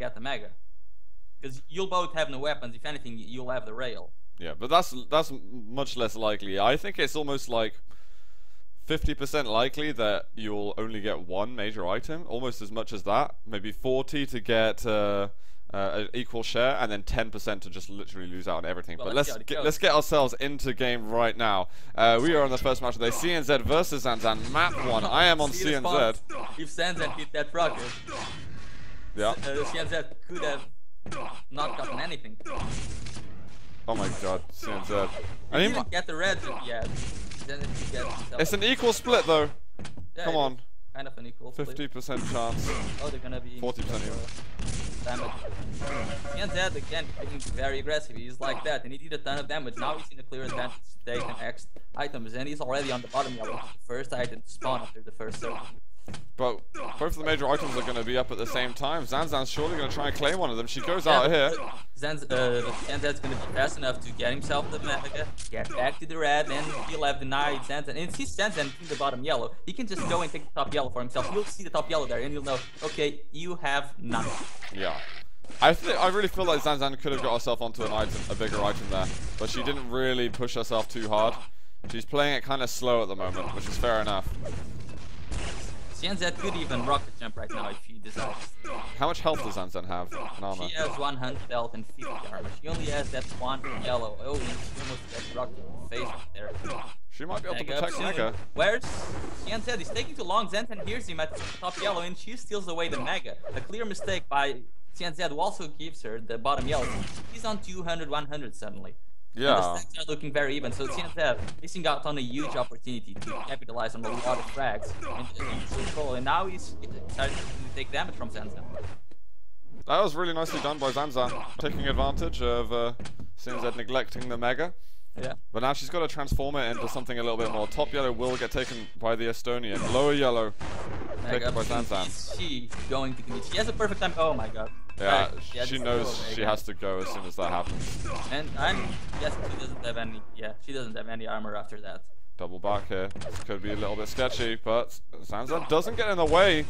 get the Mega. Because you'll both have no weapons. If anything, you'll have the rail. Yeah, but that's much less likely. I think it's almost like 50% likely that you'll only get one major item, almost as much as that. Maybe 40 to get an equal share, and then 10% to just literally lose out on everything. Well, but let's get ourselves into game right now. We are on the first match of the day. CNZ versus Zanzan, map 1. I am on CNZ. If Zanzan hit that rocket, yeah, CNZ could have not gotten anything. Oh my god, CNZ. He didn't get the red yet. It's an equal split though. Yeah, come on. Kind of an equal 50% chance. Oh, they're gonna be 40% even. Damage. CNZ again being very aggressive. He's like that, and he did a ton of damage. Now he's in a clear advantage to take the next items, and he's already on the bottom yellow. First item to spawn after the first circle. But both of the major items are going to be up at the same time. Zanzan's surely going to try and claim one of them. She goes out here. Zanzan's going to be fast enough to get himself the Mega, get back to the red, and he'll have denied Zanzan. And if he's Zanzan in the bottom yellow, he can just go and take the top yellow for himself. You'll see the top yellow there, and you'll know, okay, you have nothing. Yeah. I really feel like Zanzan could have got herself onto an item, a bigger item there, but she didn't really push herself too hard. She's playing it kind of slow at the moment, which is fair enough. CNZ could even rocket jump right now if he decides. How much health does Zanzan have in armor? She has 100 health and 50 armor. She only has that one yellow. Oh, she almost got rocket in the face right there. She might be able to protect Mega. Where's CNZ? He's taking too long. Zanzan hears him at top yellow and she steals away the Mega. A clear mistake by CNZ, who also gives her the bottom yellow. He's on 200, 100 suddenly. Yeah. And the stacks are looking very even, so CNZ missing out on a huge opportunity to capitalize on a lot of frags and control, and now he's starting to take damage from Zanzan. That was really nicely done by Zanzan, taking advantage of CNZ neglecting the Mega. Yeah. But now she's got to transform it into something a little bit more. Top yellow will get taken by the Estonian. Lower yellow taken by Zanzan. Is she going to commit? She has a perfect time. Oh my god. Yeah, she knows she has to go as soon as that happens. And I'm guessing she doesn't have any. Yeah, she doesn't have any armor after that. Double back here. This could be a little bit sketchy, but Zanzan doesn't get in the way.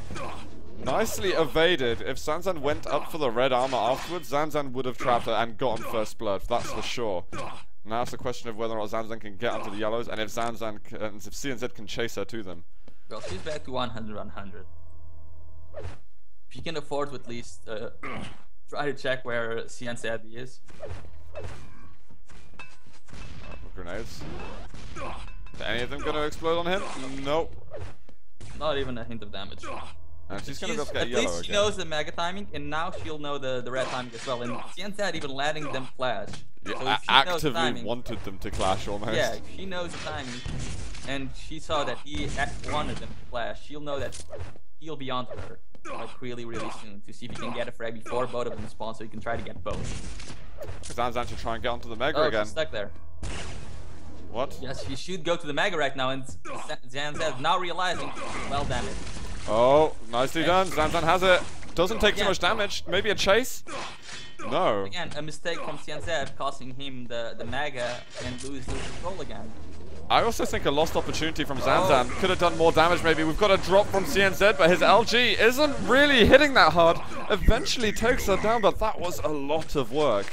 Nicely evaded. If Zanzan went up for the red armor afterwards, Zanzan would have trapped her and gotten first blood. That's for sure. Now it's a question of whether or not Zanzan can get onto the yellows, and if CNZ can chase her to them. Well, she's back to 100, 100. If you can afford to at least try to check where CNZ is. Grenades. Are any of them going to explode on him? Nope. Not even a hint of damage. And she's going to get yellow again. At least she knows the Mega timing, and now she'll know the red timing as well. And CNZ even letting them clash. Yeah, so actively wanted them to clash almost. Yeah, if she knows the timing, and she saw that he wanted them to clash, she'll know that he'll be onto her. Like really soon to see if he can get a frag before both of them spawn, so he can try to get both. Zanzan should try and get onto the Mega again. She's stuck there. What? Yes, he should go to the Mega right now, and Zanzan now realizing, well, damn it. Oh, nicely done. Zanzan has it. Doesn't take too much damage. Maybe a chase? No. Again, a mistake from CNZ costing him the Mega and lose the control again. I also think a lost opportunity from Zanzan. Could have done more damage maybe. We've got a drop from CNZ, but his LG isn't really hitting that hard. Eventually takes her down, but that was a lot of work.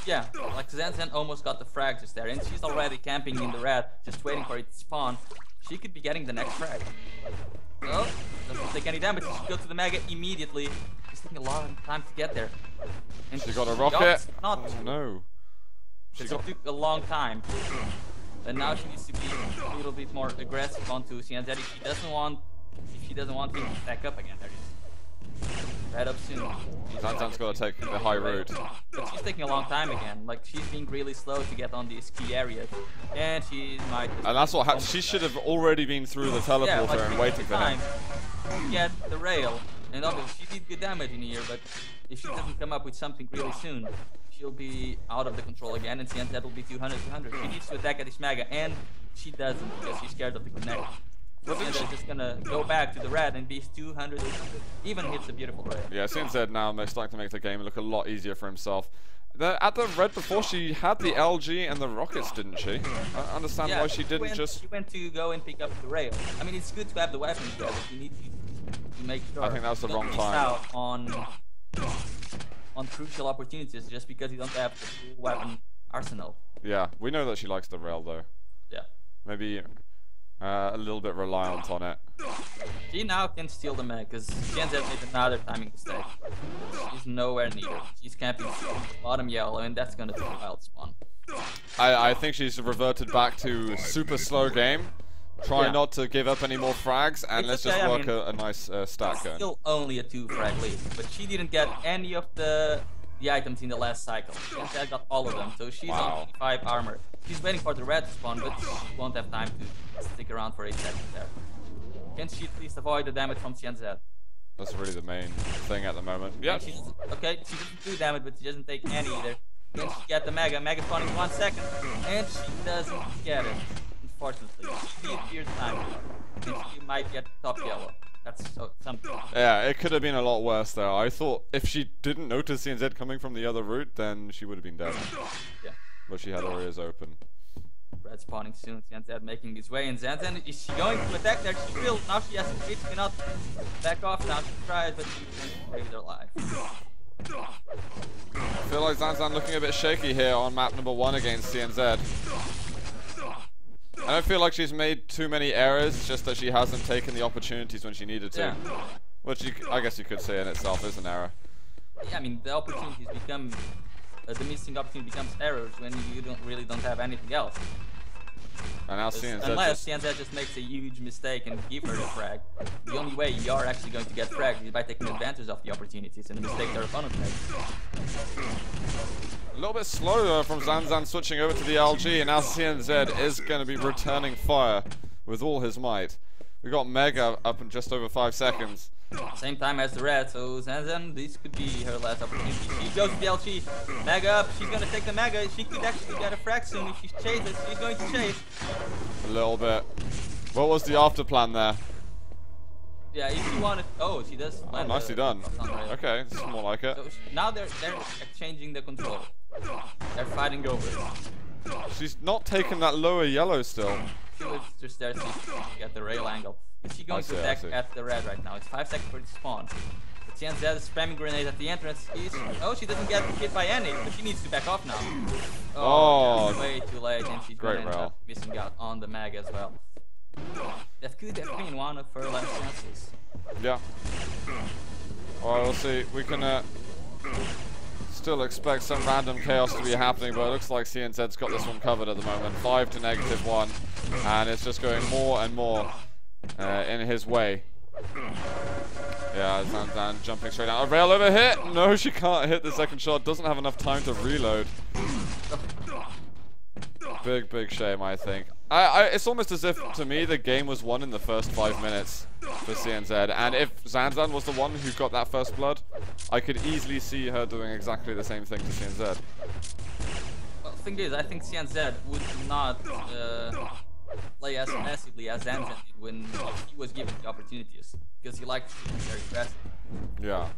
Yeah, like Zanzan almost got the frag just there, and she's already camping in the red, just waiting for it to spawn. She could be getting the next frag. Oh, doesn't take any damage. She should go to the Mega immediately. She's taking a lot of time to get there. And she got a rocket. Not no. It took a long time. And now she needs to be a little bit more aggressive onto CNZ if she doesn't want him to stack up again. There it is. Right up soon. Zanzan's got to take the high road. But she's taking a long time again. Like she's being really slow to get on these key areas. And she might. And that's what happened. She should have already been through the teleporter and waiting for him. To get the rail. And obviously she did good damage in here, but if she doesn't come up with something really soon, she'll be out of the control again, and CNZ will be 200, 200. She needs to attack at this Mega, and she doesn't because she's scared of the connect. CNZ just gonna go back to the red and be 200, 200. Even hits a beautiful rail. Yeah, CNZ now they're starting to make the game look a lot easier for himself. At the red before, she had the LG and the rockets, didn't she? I understand why she didn't just... She went to go and pick up the rail. I mean, it's good to have the weapons there, but you need to make sure. I think that was the wrong time. Out on on crucial opportunities just because you don't have the full weapon arsenal. Yeah, we know that she likes the rail though. Yeah. Maybe a little bit reliant on it. She now can steal the mag because Zanzan made another timing mistake. She's nowhere near. She's camping bottom yellow, and that's gonna be a wild spawn. I think she's reverted back to super slow game. Try not to give up any more frags, and let's just work a nice stack going. Still only a 2 frag lead, but she didn't get any of the items in the last cycle. Zanzan got all of them, so she's on 5 armor. She's waiting for the red to spawn, but she won't have time to stick around for 8 seconds there. Can she at least avoid the damage from Zanzan? That's really the main thing at the moment. Yeah. Okay, she doesn't do damage, but she doesn't take any either. Can she get the mega? Mega spawning 1 second, and she doesn't get it. Unfortunately, she appears time, and she might get top yellow. That's something. Yeah, it could have been a lot worse though. I thought if she didn't notice CNZ coming from the other route, then she would have been dead. Yeah. But she had her ears open. Red spawning soon, Zanzan making his way, and Zanzan, is she going to attack there? She will. Now she has to wait, she cannot back off now. She tries, but she's going to save her life. I feel like Zanzan looking a bit shaky here on map number 1 against CNZ. I don't feel like she's made too many errors, it's just that she hasn't taken the opportunities when she needed to. Yeah. Which I guess you could say in itself is an error. Yeah, I mean, the opportunities become... the missing opportunity becomes errors when you don't have anything else. And now CNZ unless CNZ just makes a huge mistake and give her the frag. The only way you are actually going to get fragged is by taking advantage of the opportunities and the mistakes their opponent makes. A little bit slow from Zanzan switching over to the LG, and now CNZ is going to be returning fire with all his might. We got Mega up in just over 5 seconds. Same time as the red, so Zanzan, this could be her last opportunity. She goes to the LG, Mega up, she's gonna take the Mega. She could actually get a frag soon if she chases. She's going to chase. A little bit. What was the after plan there? Yeah, if she wanted. Oh, she does. Oh, nicely done. Okay, this is more like it. So now they're exchanging the control. They're fighting over it. She's not taking that lower yellow still. She was just there to get the rail angle. Is she going to attack at the red right now? It's 5 seconds for the spawn. But CNZ is spamming grenade at the entrance. Oh, she doesn't get hit by any, but she needs to back off now. Oh, way too late, and she's going to end up missing out on the mag as well. That could have been one of her last chances. Yeah. Alright, we'll see. We can still expect some random chaos to be happening, but it looks like CNZ's got this one covered at the moment. 5 to -1, and it's just going more and more in his way. Yeah, Zanzan jumping straight down. A rail over hit! No, she can't hit the second shot. Doesn't have enough time to reload. Big shame, I think. It's almost as if, to me, the game was won in the first 5 minutes for CNZ. And if Zanzan was the one who got that first blood, I could easily see her doing exactly the same thing to CNZ. Well, the thing is, I think CNZ would not play as massively as Zanzan did when he was given the opportunities, because he liked to be very aggressive. Yeah.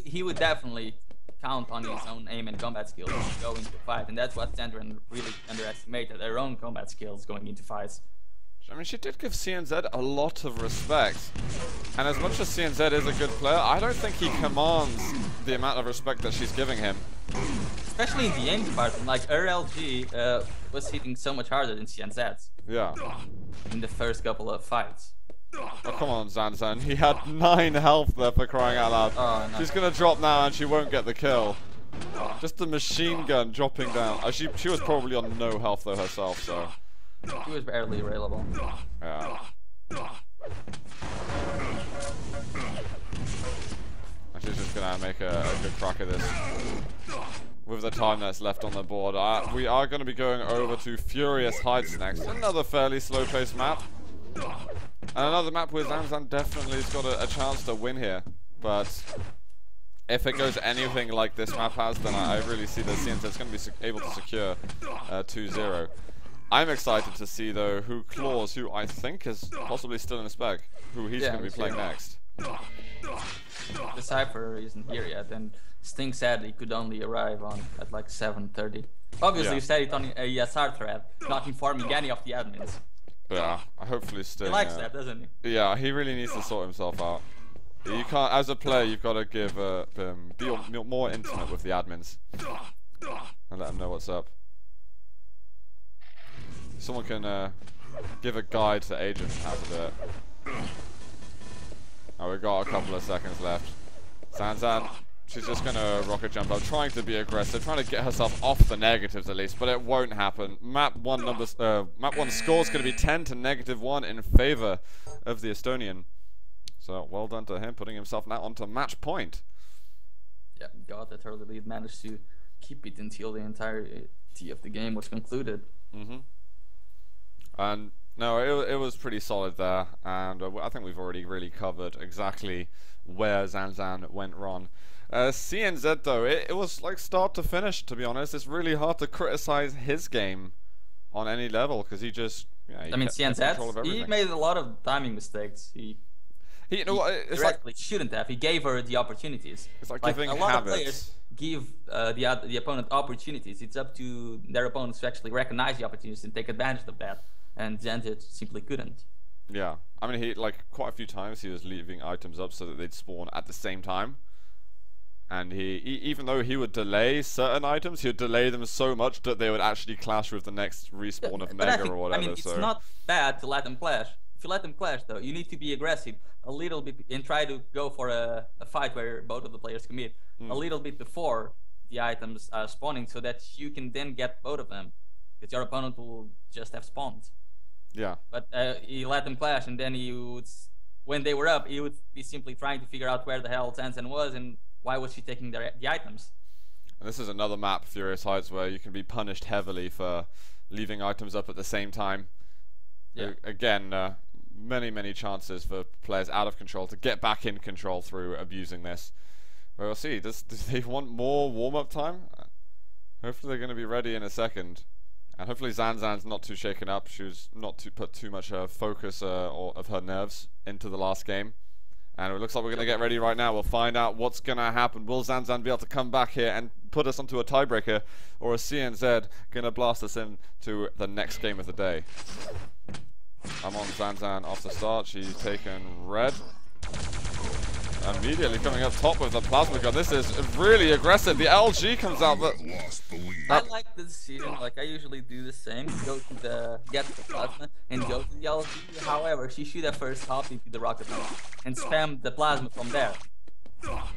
He would definitely count on his own aim and combat skills to go into a fight, and that's what Zanzan really underestimated, her own combat skills going into fights. I mean, she did give CNZ a lot of respect, and as much as CNZ is a good player, I don't think he commands the amount of respect that she's giving him. Especially in the aim department, like her LG was hitting so much harder than CNZ's. Yeah. In the first couple of fights. Oh, come on, Zanzan. He had 9 health there, for crying out loud. Oh, no. She's gonna drop now and she won't get the kill. Just the machine gun dropping down. She was probably on no health though herself, so. She was barely available. Yeah. And she's just gonna make a good crack at this. With the time that's left on the board. We are gonna be going over to Furious Heights next. Another fairly slow-paced map. And another map where Zanzan definitely has got a chance to win here. But if it goes anything like this map has, then I really see that CNZ's going to be able to secure 2-0. I'm excited to see, though, who Claws, who I think is possibly still in the spec, who he's going to be playing next. The Cypher isn't here yet, and Sting said he could only arrive on at like 7:30. Obviously, he said it on a ESR thread, not informing any of the admins. Yeah, hopefully Sting. He likes that, doesn't he? Yeah, he really needs to sort himself out. You can't, as a player, you've got to give be more intimate with the admins and let them know what's up. Someone can give a guide to agents how to do it. Oh, we've got a couple of seconds left. Zanzan, she's just gonna rocket jump up, trying to be aggressive, trying to get herself off the negatives at least, but it won't happen. Map 1 score is gonna be 10 to -1 in favor of the Estonian. So well done to him, putting himself now onto match point. Yeah, got that early lead, managed to keep it until the entirety of the game was concluded. And no, it was pretty solid there, and I think we've already really covered exactly where Zanzan went wrong. CNZ though, it was like start to finish, to be honest. It's really hard to criticize his game on any level, because he just, I mean, CNZ, he made a lot of timing mistakes. He you know what, it's like, shouldn't have. He gave her the opportunities. It's like a giving lot habits. of players give the opponent opportunities. It's up to their opponents to actually recognize the opportunities and take advantage of that. And Zanzan simply couldn't. Yeah, I mean, he quite a few times he was leaving items up so that they'd spawn at the same time. And he even though he would delay certain items, he would delay them so much that they would actually clash with the next respawn of Mega or whatever. I mean, it's not bad to let them clash. If you let them clash, though, you need to be aggressive a little bit and try to go for a fight where both of the players commit a little bit before the items are spawning, so that you can then get both of them, because your opponent will just have spawned. Yeah. But he let them clash, and then he would, when they were up, he would be simply trying to figure out where the hell Zanzan was and why was she taking the items. And this is another map, Furious Heights, where you can be punished heavily for leaving items up at the same time. Yeah. Again, many chances for players out of control to get back in control through abusing this. But we'll see. Do they want more warm-up time? Hopefully they're going to be ready in a second. And hopefully Zanzan's not too shaken up. She was not to put too much focus or of her nerves into the last game. And it looks like we're going to get ready right now. We'll find out what's going to happen. Will Zanzan be able to come back here and put us onto a tiebreaker? Or is CNZ going to blast us into the next game of the day? I'm on Zanzan off the start. She's taken red. Immediately coming up top with the plasma gun. This is really aggressive. The LG comes out, but I like the decision. Like, I usually do the same. Go to get the plasma and go to the LG. However, she should have first hopped into the rocket launch and spam the plasma from there.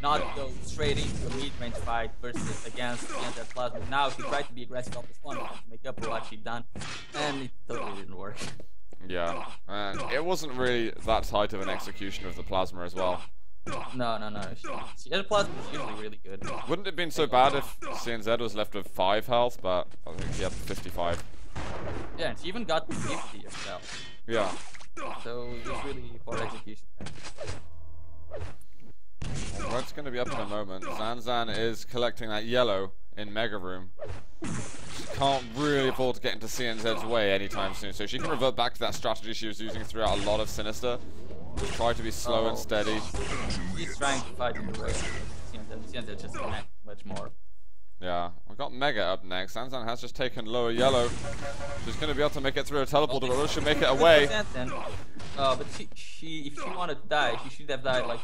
Not go straight into a mid-range fight versus against that plasma. Now she tried to be aggressive off the spawn to make up for what she'd done, and it totally didn't work. Yeah, and it wasn't really that tight of an execution of the plasma as well. No. The plasma was usually really good. Wouldn't it have been so bad if CNZ was left with 5 health, but I think he had 55. Yeah, and she even got 50 herself. Yeah. So it was really poor execution. Well, Red's going to be up in a moment. Zanzan is collecting that yellow in Mega Room. She can't really afford to get into CNZ's way anytime soon, so she can revert back to that strategy she was using throughout a lot of Sinister. Just try to be slow and steady. He's trying to fight in the way. CNZ just connect much more. Yeah, we've got Mega up next. Zanzan has just taken lower yellow. She's going to be able to make it through a teleporter, but will she make it away? But if she wanted to die, she should have died like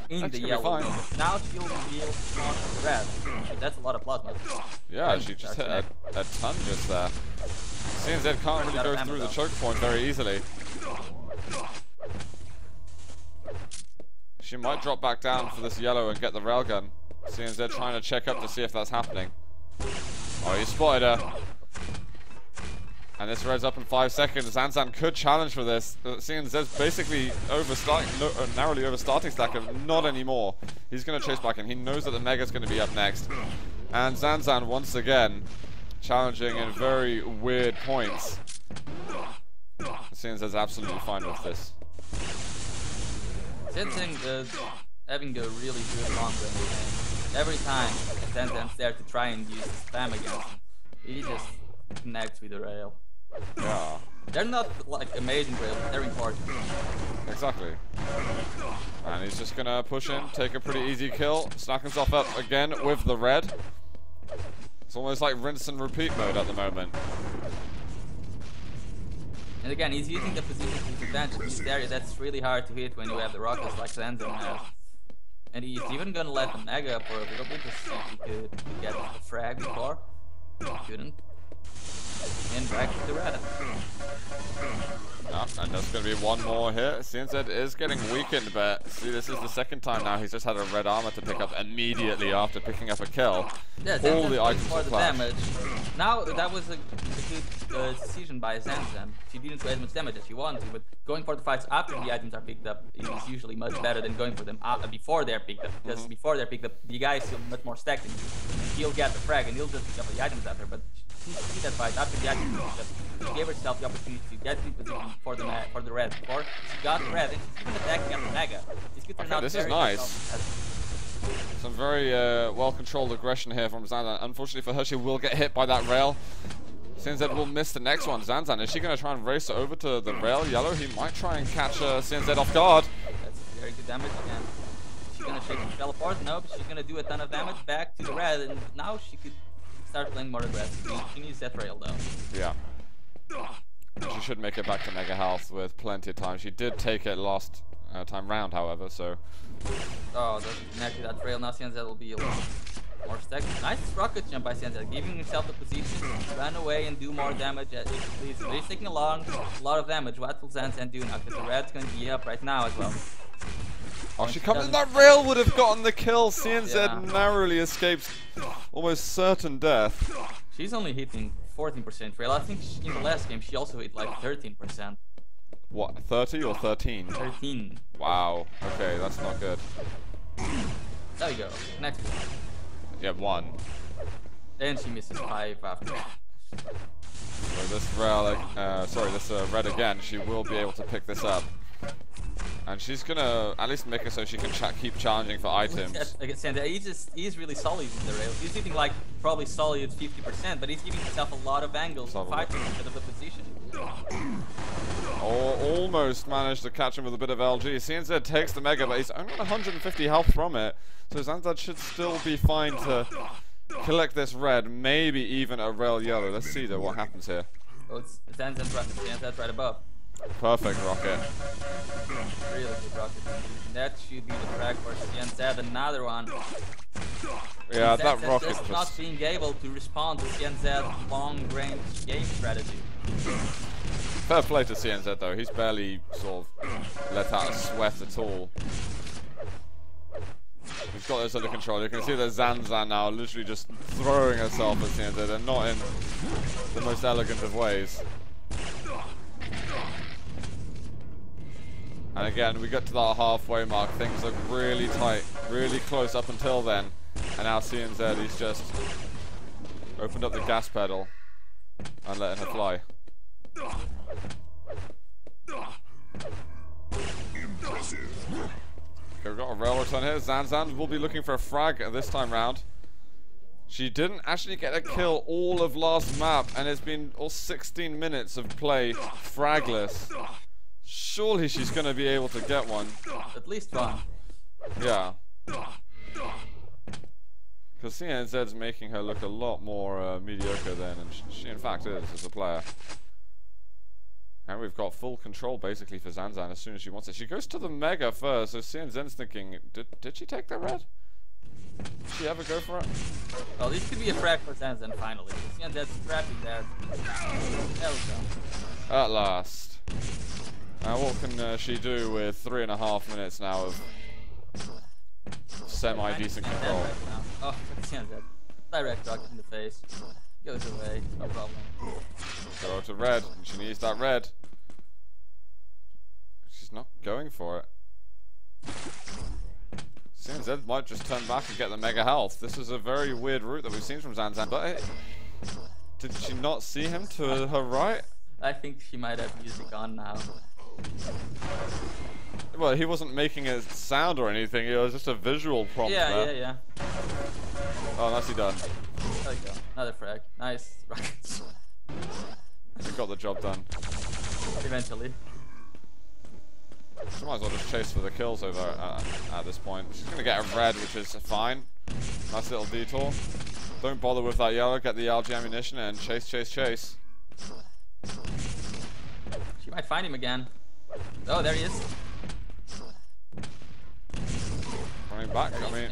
in the yellow. Now she'll be able to spawn red. That's a lot of plasma. Yeah, she just hit a ton just there. CNZ can't really go through the choke point very easily. She might drop back down for this yellow and get the railgun. CNZ trying to check up to see if that's happening. Oh, he spotted her. And this red's up in 5 seconds. Zanzan could challenge for this. CNZ's basically narrowly over starting stack of not anymore. He's going to chase back in. He knows that the Mega's going to be up next. And Zanzan once again challenging in very weird points. CNZ's absolutely fine with this. Zanzan having a really good long run game. Every time Zanzan's there to try and use the spam against him, he just connects with the rail. Yeah. They're not like amazing rails, but they're important. Exactly. And he's just gonna push in, take a pretty easy kill, stack himself up again with the red. It's almost like rinse and repeat mode at the moment. And again, he's using the position to his advantage. He's there. That's really hard to hit when you have the rockets like zanzan has. And he's even gonna let the mega for a little bit to see if he could get the frag before. Couldn't. And back to the red. And there's going to be one more hit. CNZ is getting weakened, but see, this is the second time now he's just had a red armor to pick up immediately after picking up a kill. Yeah, all the items for the flash. damage. Now that was a good decision by Zanzan. She didn't do as much damage as she wanted to, but going for the fights after the items are picked up is usually much better than going for them before they're picked up. Because before they're picked up, the guy is still much more stacked than you. And he'll get the frag and he'll just pick up the items after. But she see that fight after the items were picked up. She gave herself the opportunity to get in position for the red. Before she got the red, and she's even attacking at the mega. Okay, this is nice. Some very well-controlled aggression here from Zanzan. Unfortunately for her, she will get hit by that rail. CNZ will miss the next one. Zanzan, is she going to try and race over to the rail yellow? He might try and catch CNZ off guard. That's very good damage again. She's going to shake the teleport. Nope, she's going to do a ton of damage back to the red, and now she could start playing more aggressively. She needs that rail though. Yeah. She should make it back to mega health with plenty of time. She did take it last time round, however, so... Oh, that's exactly that rail. Now CNZ will be a little more stacked. Nice rocket jump by CNZ, giving himself the position to run away and do more damage as he pleases. But he's taking a lot of damage. What will Zanzan do now? Because the red's going to be up right now as well. Oh, she comes in. That rail would have gotten the kill. CNZ narrowly escapes almost certain death. She's only hitting 14% rail. I think in the last game she also hit like 13%. What, 30 or 13? 13. Wow. Okay, that's not good. There you go. Next one. Yeah, 1. Then she misses 5 after. So this rail, this red again, she will be able to pick this up. And she's gonna at least make it so she can keep challenging for items. He's really solid in the rails. He's hitting like probably solid 50%, but he's giving himself a lot of angles to fight instead of the position. Oh, almost managed to catch him with a bit of LG. CNZ takes the mega, but he's only on 150 health from it. So Zanzan should still be fine to collect this red, maybe even a rail yellow. Let's see though what happens here. Oh, it's Zanzan's right above. Perfect rocket. Really good rocket. That should be the frag for CNZ. Another one. Yeah, that rocket just not being able to respond to CNZ's long-range game strategy. Fair play to CNZ though. He's barely sort of let out a sweat at all. He's got this under control. You can see that Zanzan now literally just throwing herself at CNZ, and not in the most elegant of ways. And again, we get to that halfway mark. Things look really tight, really close up until then. And now CNZ, he's just opened up the gas pedal and letting her fly. Impressive. Okay, we've got a rail return here. Zanzan will be looking for a frag this time round. She didn't actually get a kill all of last map, and it's been all 16 minutes of play fragless. Surely she's going to be able to get one. At least one. Yeah. Because CNZ's making her look a lot more mediocre then, and she in fact is as a player. And we've got full control basically for Zanzan as soon as she wants it. She goes to the mega first, so CNZ's thinking, did she take the red? Did she ever go for it? Oh, this could be a frag for Zanzan finally. CNZ's trapping there. There we go. At last. Now what can she do with 3.5 minutes now of semi-decent control? Right oh, CNZ. Direct rocket in the face. Goes away, no problem. Go to red, and she needs that red. She's not going for it. CNZ might just turn back and get the mega health. This is a very weird route that we've seen from Zanzan, but did she not see him to her right? I think she might have music on now. Well, he wasn't making a sound or anything, it was just a visual prompt there. Yeah. Oh, nicely done. There you go. Another frag. Nice rockets. She got the job done. Eventually. She might as well just chase for the kills over at this point. She's going to get a red, which is fine. Nice little detour. Don't bother with that yellow. Get the LG ammunition and chase. You might find him again. Oh, there he is. Running back, I mean,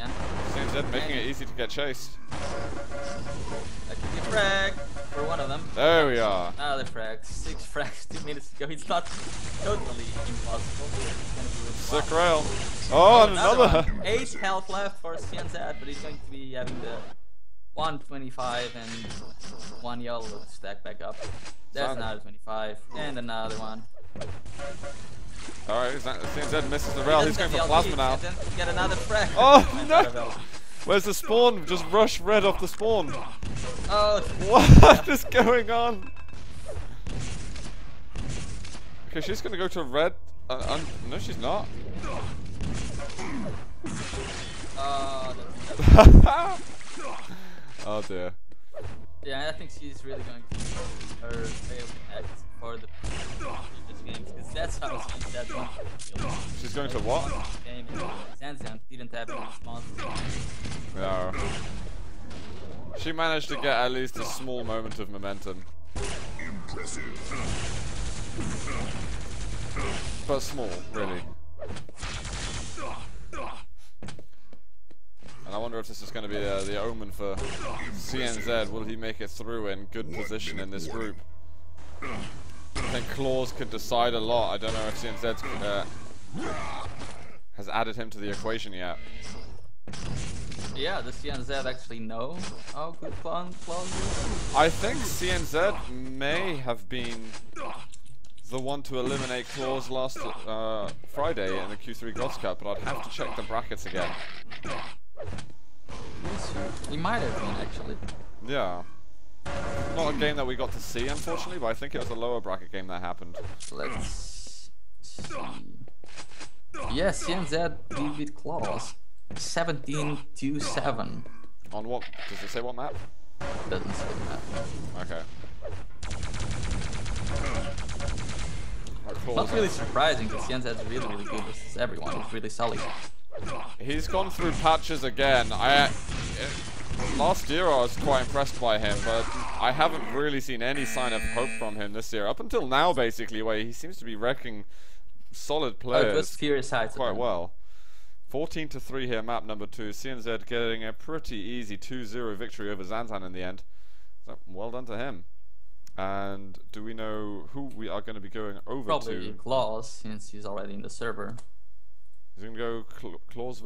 CNZ making it easy to get chased. That could be a frag for one of them. There we are. Another frag. 6 frags 2 minutes ago. It's not totally impossible. Sick rail. Oh, and another. 8 health left for CNZ, but he's going to be having the 125 and 1 yellow stack back up. There's another 25 and another one. Alright, CNZ misses the rail. He's going for plasma now. Get another frag. Oh no! Where's the spawn? Just rush red off the spawn. Oh, what is going on? Okay, she's gonna go to red. No, she's not. Oh dear. Yeah, I think she's really going to use her failed act for the previous games, because that's how she's that one. She's going to what? Game Zanzan didn't have any response. No. She managed to get at least a small moment of momentum. But small, really. And I wonder if this is going to be the omen for CNZ. Will he make it through in good position in this group? I think Claws could decide a lot. I don't know if CNZ has added him to the equation yet. Yeah, does CNZ actually know how good Claws is? I think CNZ may have been the one to eliminate Claws last Friday in the Q3 Goths Cup, but I'd have to check the brackets again. He might have been, actually. Yeah. Not a game that we got to see, unfortunately, but I think it was a lower bracket game that happened. Let's see. Yes, CNZ beat with Claws. 17-7. On what? Does it say what map? Doesn't say the map. Okay. Not really surprising, because CNZ is really, really good versus everyone. He's really solid. He's gone through patches again. Last year I was quite impressed by him, but I haven't really seen any sign of hope from him this year. Up until now, basically, where he seems to be wrecking solid players quite well. 14-3 here, map number 2. CNZ getting a pretty easy 2-0 victory over Zanzan in the end. So, well done to him. And do we know who we are going to be going over to? Probably Claws, since he's already in the server. He's going to go Claws